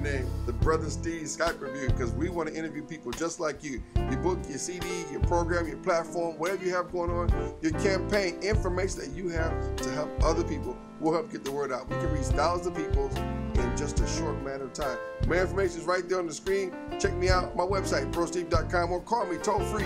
name, the Brother Steve Skype Review, because we want to interview people just like you. Your book, your CD, your program, your platform, whatever you have going on, your campaign, information that you have to help other people will help get the word out. We can reach thousands of people in just a short matter of time. My information is right there on the screen. Check me out, my website, brosteve.com, or call me toll free,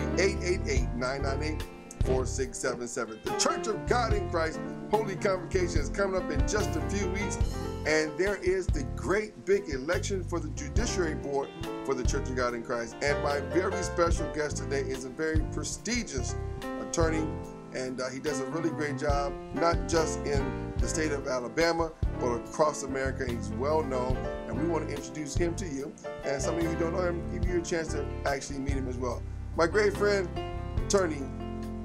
888-998-4677. The Church of God in Christ Holy Convocation is coming up in just a few weeks, and there is the great big election for the Judiciary Board for the Church of God in Christ. And my very special guest today is a very prestigious attorney, and he does a really great job, not just in the state of Alabama, but across America. He's well known, and we want to introduce him to you. And some of you who don't know him, give you a chance to actually meet him as well. My great friend, attorney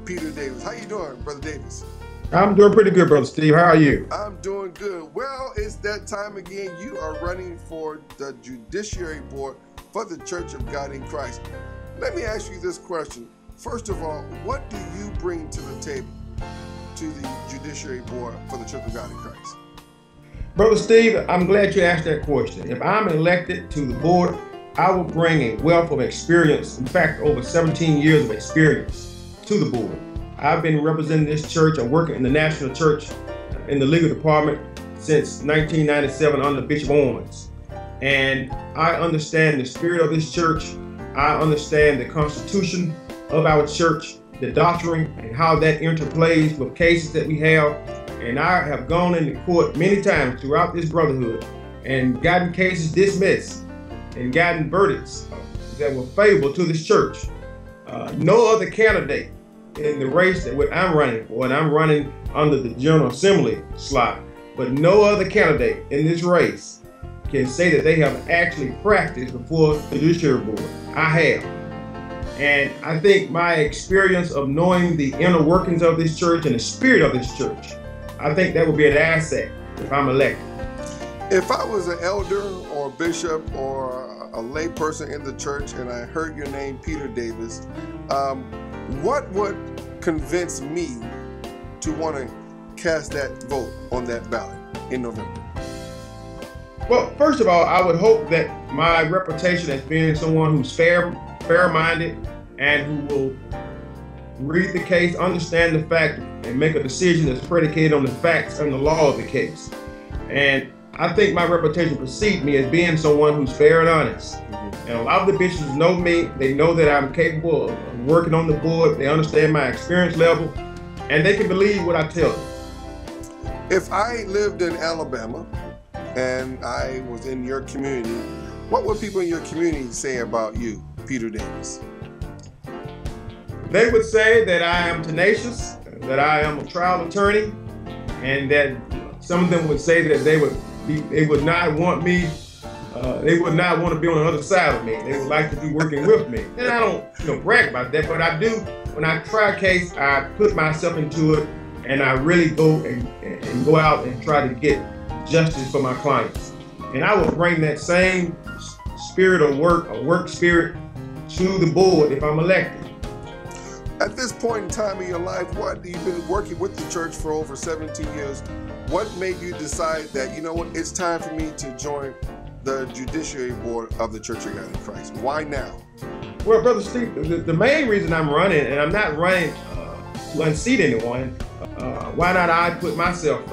Peter Davis. How you doing, Brother Davis? I'm doing pretty good, Brother Steve. How are you? I'm doing good. Well, it's that time again. You are running for the Judiciary Board for the Church of God in Christ. Let me ask you this question. First of all, what do you bring to the table to the Judiciary Board for the Church of God in Christ? Brother Steve, I'm glad you asked that question. If I'm elected to the board, I will bring a wealth of experience, in fact, over 17 years of experience to the board. I've been representing this church and working in the national church in the legal department since 1997 under Bishop Owens. And I understand the spirit of this church. I understand the constitution of our church, the doctrine, and how that interplays with cases that we have. And I have gone into court many times throughout this brotherhood and gotten cases dismissed and gotten verdicts that were favorable to this church. No other candidate in the race that what I'm running for, and I'm running under the General Assembly slot, but no other candidate in this race can say that they have actually practiced before the Judiciary Board. I have. And I think my experience of knowing the inner workings of this church and the spirit of this church, I think that would be an asset if I'm elected. If I was an elder or a bishop or a lay person in the church and I heard your name, Peter Davis, what would convince me to want to cast that vote on that ballot in November? Well, first of all, I would hope that my reputation as being someone who's fair-minded and who will read the case, understand the fact, and make a decision that's predicated on the facts and the law of the case. And I think my reputation precedes me as being someone who's fair and honest. And a lot of the bishops know me. They know that I'm capable of working on the board. They understand my experience level, and they can believe what I tell them. If I lived in Alabama and I was in your community, what would people in your community say about you, Peter Davis? They would say that I am tenacious, that I am a trial attorney, and that some of them would say that they would not want me. They would not want to be on the other side of me. They would like to be working with me. And I don't brag about that, but I do. When I try a case, I put myself into it, and I really go and go out and try to get justice for my clients. And I will bring that same spirit of work, a work spirit, to the board if I'm elected. At this point in time in your life, you've been working with the church for over 17 years. What made you decide that, you know what, it's time for me to join the Judiciary Board of the Church of God in Christ? Why now? Well, Brother Steve, the main reason I'm running, and I'm not running to unseat anyone, why not I put myself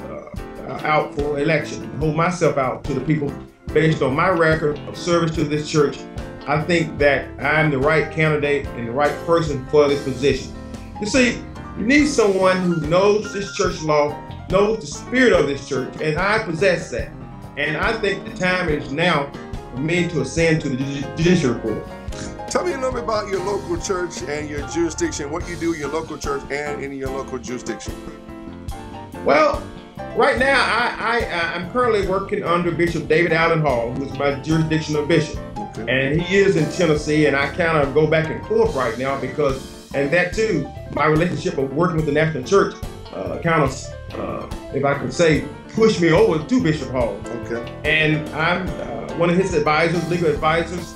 out for election, hold myself out to the people based on my record of service to this church. I think that I'm the right candidate and the right person for this position. You see, you need someone who knows this church law, knows the spirit of this church, and I possess that. And I think the time is now for me to ascend to the Judiciary Board. Tell me a little bit about your local church and your jurisdiction, what you do in your local church and in your local jurisdiction. Well, right now I'm currently working under Bishop David Allen Hall, who is my jurisdictional bishop. Okay. And he is in Tennessee, and I kind of go back and forth right now because, and that too, my relationship of working with the national church kind of, if I could say, pushed me over to Bishop Hall. Okay. And I'm one of his advisors, legal advisors,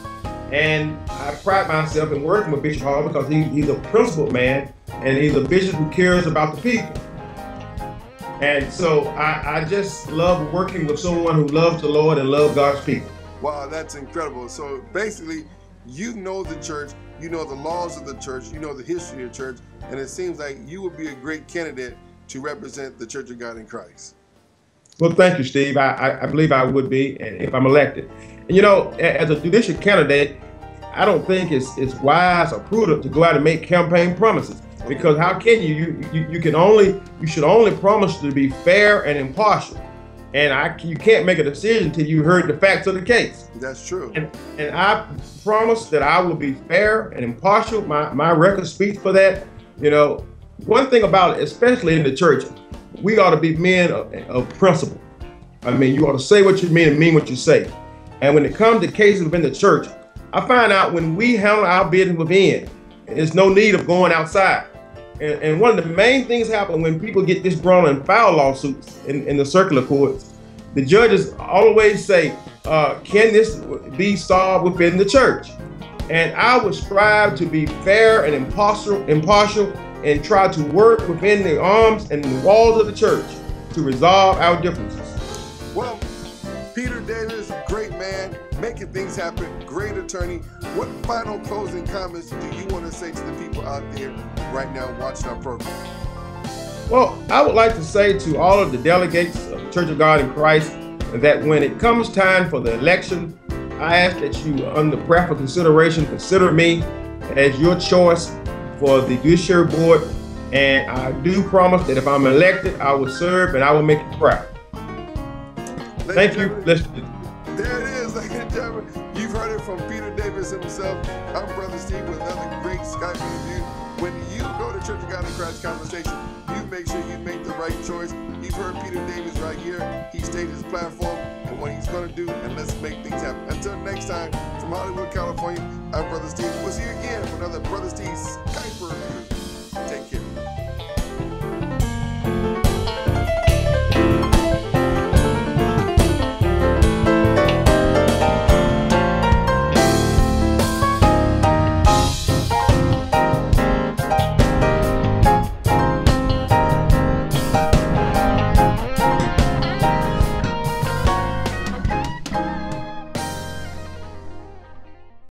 and I pride myself in working with Bishop Hall because he's a principled man and he's a bishop who cares about the people. And so I just love working with someone who loves the Lord and loves God's people. Wow, that's incredible. So basically, you know the church, you know the laws of the church, you know the history of the church, and it seems like you would be a great candidate to represent the Church of God in Christ. Well, thank you, Steve. I believe I would be, and if I'm elected. And you know, as a judicial candidate, I don't think it's wise or prudent to go out and make campaign promises, because how can you should only promise to be fair and impartial, and you can't make a decision until you heard the facts of the case. That's true. And I promise that I will be fair and impartial. My record speaks for that. You know, one thing about it, especially in the church, we ought to be men of principle. I mean, you ought to say what you mean and mean what you say. And when it comes to cases within the church, I find out when we handle our business within, there's no need of going outside. And one of the main things happen when people get disgruntled and file lawsuits in the circular courts, the judges always say, can this be solved within the church? And I would strive to be fair and impartial and try to work within the arms and the walls of the church to resolve our differences. Well, Peter Davis, great man, making things happen, great attorney. What final closing comments do you want to say to the people out there right now watching our program? Well, I would like to say to all of the delegates of the Church of God in Christ that when it comes time for the election, I ask that you, under prayerful consideration, consider me as your choice for the Judiciary Board, and I do promise that if I'm elected, I will serve and I will make you proud. Thank you. There it is, ladies and gentlemen. You've heard it from Peter Davis himself. I'm Brother Steve with another great Skype interview. When you go to Church of God in Christ Conversation, you make sure you make the right choice. You've heard Peter Davis right here. He stated his platform and what he's going to do, and let's make things happen. Until next time, from Hollywood, California, I'm Brother Steve. We'll see you again for another Brother Steve Skype.